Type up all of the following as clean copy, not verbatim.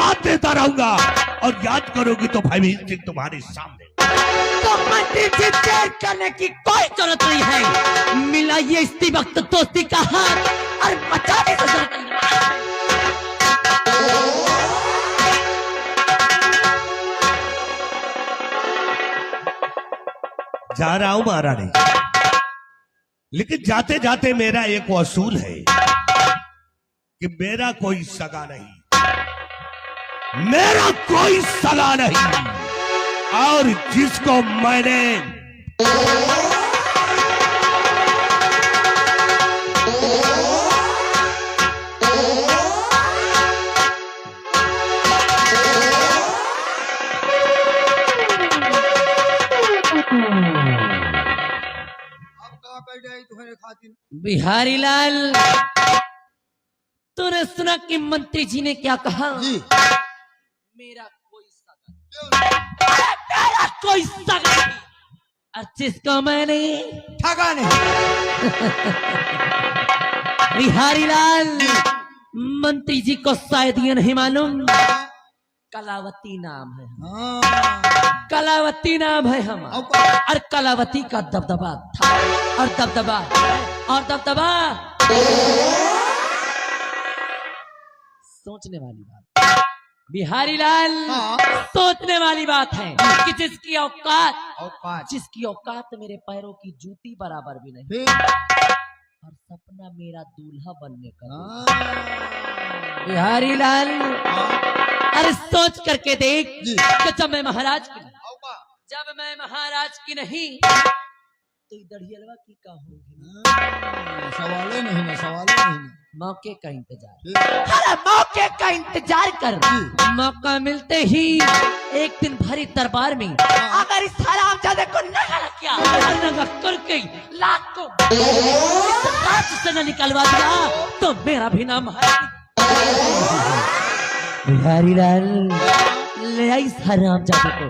साथ देता रहूंगा और याद करोगी तो भाई वीर सिंह तुम्हारे सामने। तो मंत्री जी देर करने की कोई जरूरत नहीं है, मिलाइए इसी वक्त दोस्ती का हाथ और बचाने की जरूरत नहीं है। जा रहा हूं महारानी, लेकिन जाते जाते मेरा एक असूल है कि मेरा कोई सगा नहीं, मेरा कोई सगा नहीं, और जिसको मैंने बिहारी लाल, तूने सुना कि मंत्री जी ने क्या कहा? जी। मेरा कोई सगा नहीं, और जिसको मैंने ठगा नहीं। बिहारी लाल, मंत्री जी को शायद ये नहीं मालूम, कलावती नाम है, कलावती नाम है हम, और कलावती का दबदबा था, और दबदबा सोचने वाली बात बिहारी लाल, सोचने वाली बात है कि जिसकी जिसकी औकात मेरे पैरों की जूती बराबर भी नहीं, और सपना मेरा दूल्हा बनने का। बिहारी लाल, अरे सोच करके देख कि जब मैं महाराज की नहीं तो दढ़ियलवा की का होगी? सवाल नहीं ना। मौके का इंतजार, अरे मौके का इंतजार कर। मौका मिलते ही एक दिन भरी दरबार में अगर इस हरामजादे को नंगा किया, नंगा करके लाख को राज से न निकलवा दिया तो मेरा भी नाम है। बिहारी लाल, ले आई इस हरामजादे को।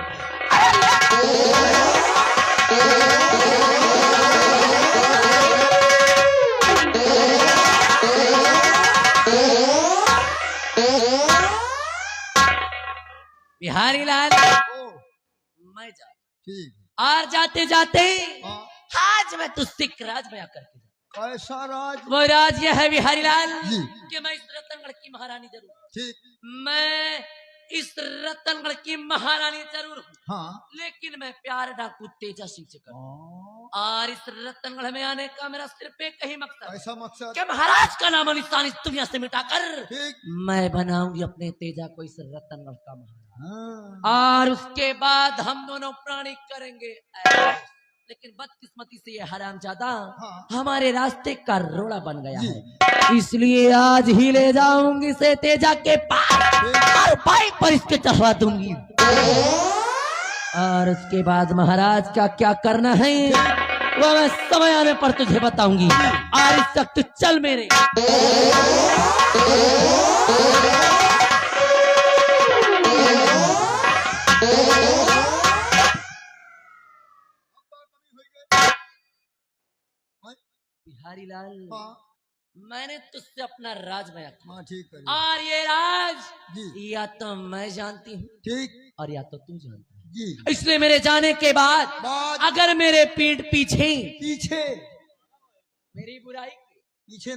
बिहारी लाल, मैं जा ठीक, और जाते जाते आज मैं तुझसे एक राज बयां करके जा। कैसा राज? वो राज यह है बिहारी लाल जी। कि मैं इस रतनगढ़ की महारानी जरूर, ठीक, मैं इस रतनगढ़ की महारानी जरूर हूँ, हाँ, लेकिन मैं प्यार डाकू तेजा सिंह से करूँ, और इस रतनगढ़ में आने का मेरा सिर्फ एक ही मकसद, ऐसा मकसद कि महाराज का नाम निशान इस दुनिया से मिटाकर ठीक, मैं बनाऊंगी अपने तेजा को इस रतनगढ़ का महाराज, हाँ, और उसके बाद हम दोनों प्राणी करेंगे ऐश। लेकिन बदकिस्मती से ये हरामजादा हमारे रास्ते का रोड़ा बन गया है, इसलिए आज ही ले जाऊंगी से तेजा के पास और बाइक पर इसके चढ़वा दूंगी, और उसके बाद महाराज का क्या करना है वो मैं समय आने पर तुझे बताऊंगी। और इस वक्त चल मेरे। बिहारी लाल, मैंने तुझसे अपना राज बयां किया, हाँ, ठीक है, और ये राज जी, या तो मैं जानती हूँ ठीक, और या तो तू जानता है, जी, इसलिए मेरे जाने के बाद अगर मेरे पीठ पीछे पीछे मेरी बुराई पीछे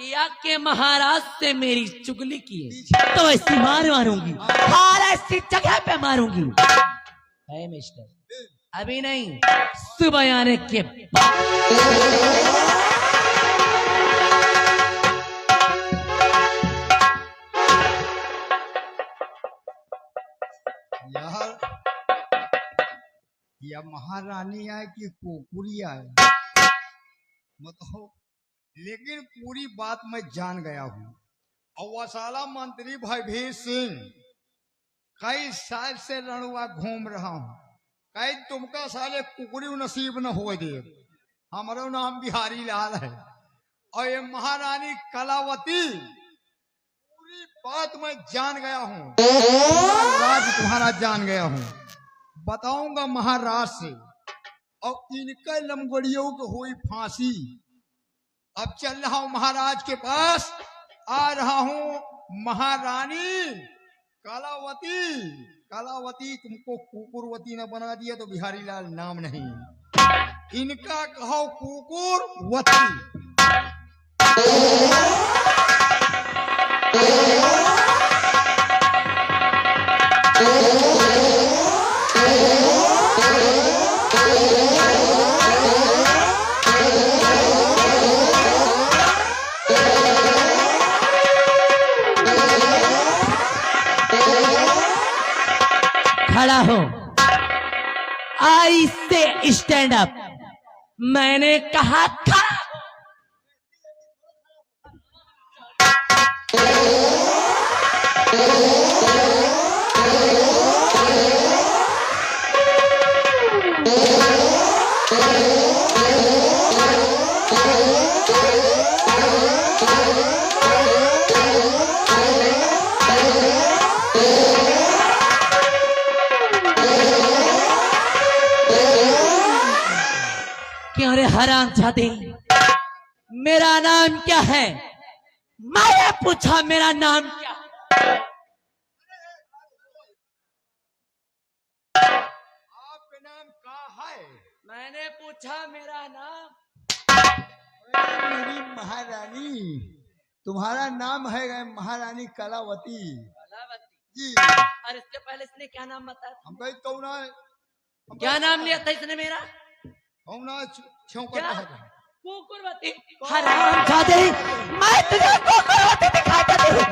या के महाराज से मेरी चुगली की तो ऐसी मारूंगी और ऐसी जगह पे मारूंगी है मिस्टर, अभी नहीं सुबह आने के यार, या महारानी आए कि कोकुरी आए मतलब, लेकिन पूरी बात मैं जान गया हूँ। और वसाला मंत्री भयभीर सिंह कई साल से रणुआ घूम रहा हूँ, कई तुमका साले कुकुरी नसीब न हो दे। हमारा नाम बिहारी लाल है, और ये महारानी कलावती, पूरी बात मैं जान गया हूँ, राज तुम्हारा जान गया हूँ, बताऊंगा महाराज से, और इनके लमगड़ियों को हुई फांसी। अब चल रहा हूं महाराज के पास, आ रहा हूं महारानी कालावती, कालावती तुमको कुकुरवती न बना दिया तो बिहारी लाल नाम नहीं। इनका कहो कुकुरवती। खड़ा हो, आई से स्टैंड अप। मैंने कहा था क्यों रे हरामजादे, मेरा नाम क्या है? मैंने पूछा मेरा नाम क्या? आपका नाम क्या है? मैंने पूछा मेरा नाम। मेरी महारानी, तुम्हारा नाम है महारानी कलावती जी। और इसके पहले इसने क्या नाम बताया? हम कहीं तो ना, क्या नाम लिया था इसने मेरा? हम ना छेऊ क्या? करता है। कुकुरवती। हरामजादे, मैं तुझे कुकुरवती दिखाई देती हूँ।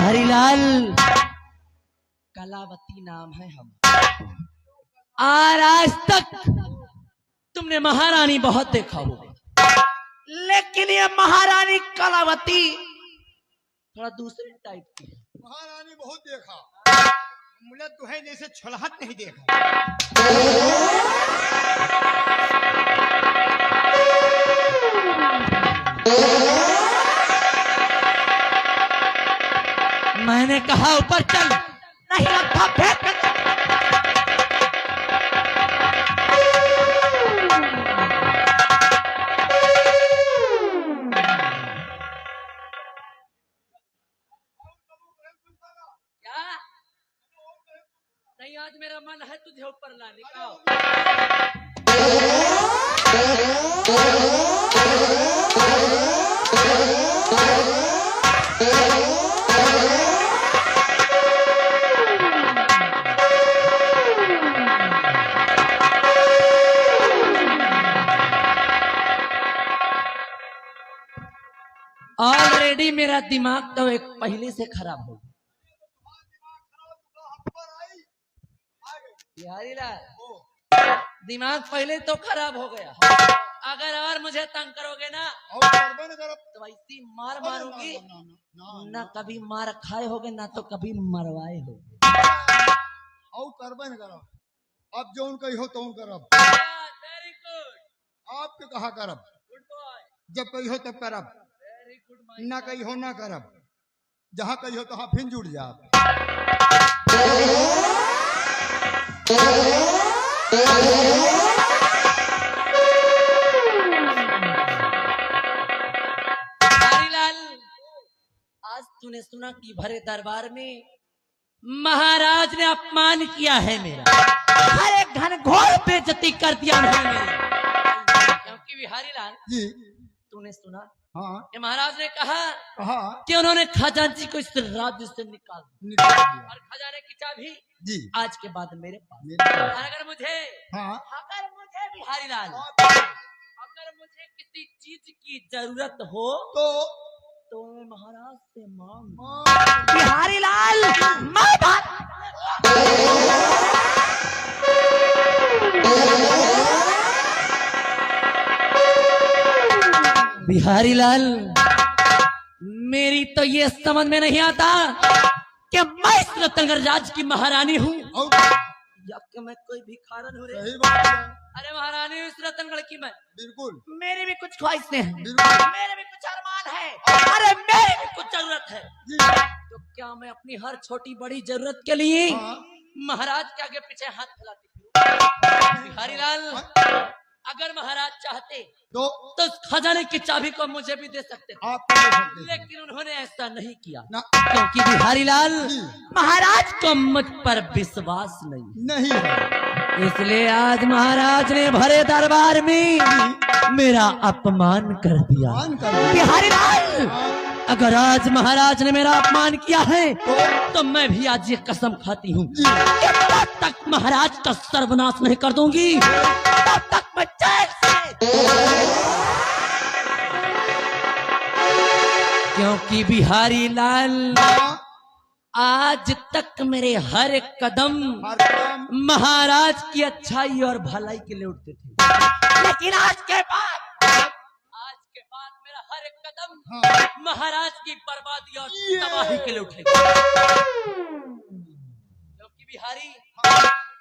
हरिलाल, कलावती नाम है हम। और आज तक तुमने महारानी बहुत देखा होगा, लेकिन ये महारानी कलावती थोड़ा दूसरे टाइप की है। महारानी बहुत देखा, मुझे तुहे जैसे छलहट नहीं देखा। मैंने कहा ऊपर चल, नहीं रखा फेंक कर। क्या? नहीं, आज मेरा मन है तुझे ऊपर लाने का। ऑलरेडी मेरा दिमाग तो एक पहले से खराब हो गया। बिहारी लाल, दिमाग पहले तो खराब हो गया। अगर और मुझे तंग करोगे ना तो ऐसी मार मारूंगी, ना कभी मार खाए होगे ना तो कभी मरवाए होगे। और करबन करब, अब जो कही हो तो करब। वेरी गुड, आपके कहा करब, गुड बॉय, जब कही हो तब करब, वेरी गुड। ना कही हो ना करब, जहाँ कही हो तहाँ फिर जुड़ जा। हरिलाल, आज तूने सुना कि भरे दरबार में महाराज ने अपमान किया है मेरा, हर एक घनघोर बेइज्जती कर दिया उन्होंने मेरी। क्योंकि बिहारी लाल जी तूने सुना हाँ, कि महाराज ने कहा कहा कि उन्होंने खजांची को इस राज्य से निकाल दिया निकाल दिया और खजाने की चाबी जी आज के बाद मेरे पास। मेरे पास। और अगर मुझे बिहारी लाल, अगर मुझे किसी चीज की जरूरत हो तो मैं महाराज से मांग। बिहारी लाल, मैं बात बिहारी लाल, मेरी तो ये समझ में नहीं आता कि मैं इस रतनगर राज की महारानी हूँ या कि मैं कोई भिखारन हूँ रे? सही बात है। अरे महारानी इस रतनगढ़ की मैं, बिल्कुल मेरी भी कुछ ख्वाहिशें हैं, बिल्कुल मेरे भी कुछ अरमान है, अरे मेरी भी कुछ जरूरत है। जी। तो क्या मैं अपनी हर छोटी बड़ी जरूरत के लिए हाँ। महाराज के आगे पीछे हाथ फैलाती फिरूं? बिहारी लाल, अगर महाराज चाहते तो तो उस खजाने की चाबी को मुझे भी दे सकते थे, आप कर सकते हैं। लेकिन उन्होंने ऐसा नहीं किया, ना क्योंकि बिहारी लाल जी। महाराज को मुझ पर विश्वास नहीं, नहीं है। इसलिए आज महाराज ने भरे दरबार में मेरा अपमान कर दिया। मान कर बिहारी लाल, अगर आज महाराज ने मेरा अपमान किया है तो मैं भी आज ये कसम खाती हूँ जी। कि तब तक महाराज का सर्वनाश नहीं कर दूंगी, तब तक मैं चैन से, क्योंकि बिहारी लाल आज तक मेरे हर एक कदम महाराज की अच्छाई और भलाई के लिए उठते थे, लेकिन आज के बाद मेरा हर एक कदम महाराज की बर्बादी और तबाही के लिए उठेगा। क्योंकि बिहारी,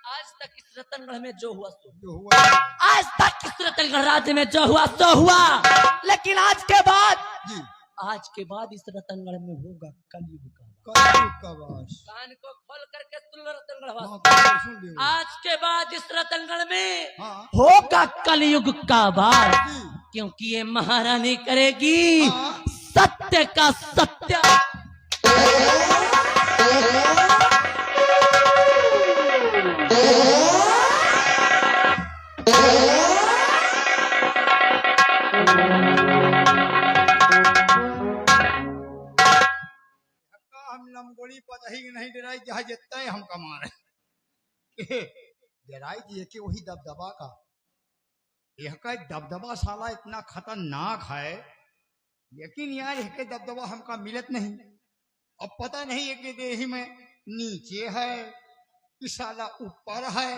आज तक इस रतनगढ़ में जो हुआ सो हुआ, आज तक इस रतनगढ़ राज्य में जो हुआ सो हुआ, लेकिन आज के बाद इस रतनगढ़ में होगा कलयुग का वास। कान को खोल करके सुन लो रतनगढ़ वास, आज के बाद इस रतनगढ़ में होगा कलयुग का वास, क्योंकि ये महारानी करेगी सत्य का सत्य। हम लमगोली पता ही नहीं डराई जहाँ जितना हम कमा रहे डराई दिए कि वही दबदबा का, यह का दबदबा साला इतना खतरनाक है, लेकिन यार यह के दबदबा हमका मिलत नहीं। अब पता नहीं है कि देही में नीचे है कि साला ऊपर है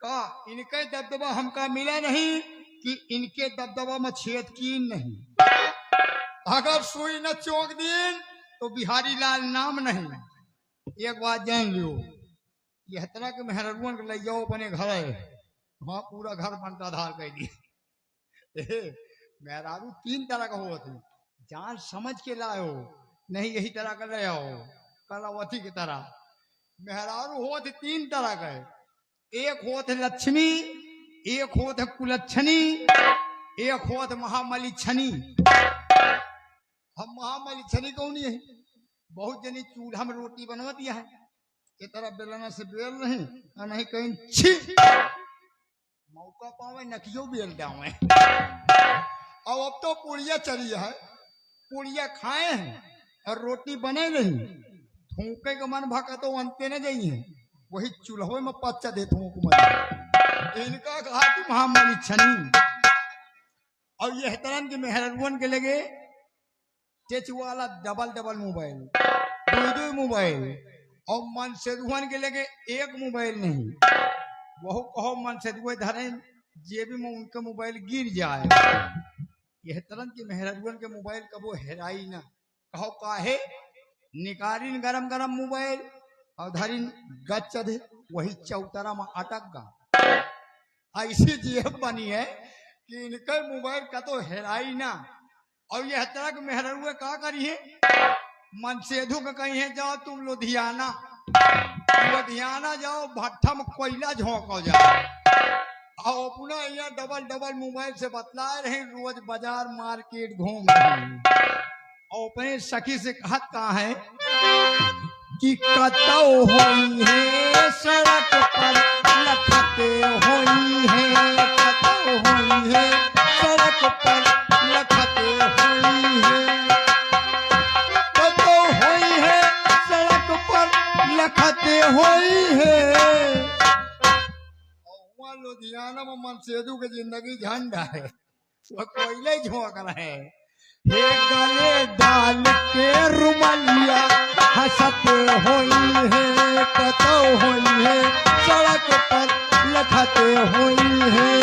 का, इनके दबदबा हमका मिला नहीं कि इनके दबदबा में छेद की नहीं। अगर सुई न चौक दिन तो बिहारी लाल नाम नहीं। एक बात जान लियो, यह तरह के मेहररुअन के ले जाओ अपने घर है, वहां पूरा घर बनता धार कर दिए। मेहरारू 3 तरह का होते, जान समझ के लाओ, नहीं यही तरह का ले आओ कलावती की तरह। मेहरारू होते 3 तरह का, एक होते लक्ष्मी, एक होते कुलच्छनी, एक होते महामलिछनी। हम महामलिछनी कौन है? बहुत जनी चूल्हा में रोटी बनवा दिया है, ये तरह बेलना से बेल नहीं, नहीं कहीं छी मौका पावे नकियो बेल जावे। अब तो पुड़िया चली है, पुड़िया खाए हैं और रोटी बने नहीं, थूके का मन भाका तो अंते न जाइए, वही चूल्हे में पच्चा दे थूक मन। इनका कहा कि महामलिछनी। और यह तरह के मेहररुअन के लगे टेच वाला डबल मोबाइल, 2 मोबाइल, और मन से के लगे 1 मोबाइल नहीं, वह कहो मन से धरे जेबी में उनका मोबाइल गिर जाए। यह तरह के मेहररुअन के मोबाइल कबो हेराई ना, कहो काहे निकारिन गरम मोबाइल और धरिन गच दे, वही चौतरा में अटक गा। ऐसी जेब बनी है कि इनका मोबाइल का तो हेराई ना। और यह तरह के मेहररुआ का करी है, मनसेधु का कही है जाओ तुम लुधियाना जाओ, भट्ठा में कोयला झोंको जाओ, और अपना यहाँ डबल मोबाइल से बतला रहे, रोज बाजार मार्केट घूम रहे, और अपने सखी से कहत कहा है कि कतो होई है सड़क पर लखते होई है, कतो होई है सड़क पर लखते होई है, कतो होई है सड़क पर लखते होई है। और लुधियाना में मनसेधु की जिंदगी झंडा है, वो कोयले झोंक रहे। हे गले डाल के रुमालिया हंसते होई है, कतो होई है सड़क पर लखते होई है।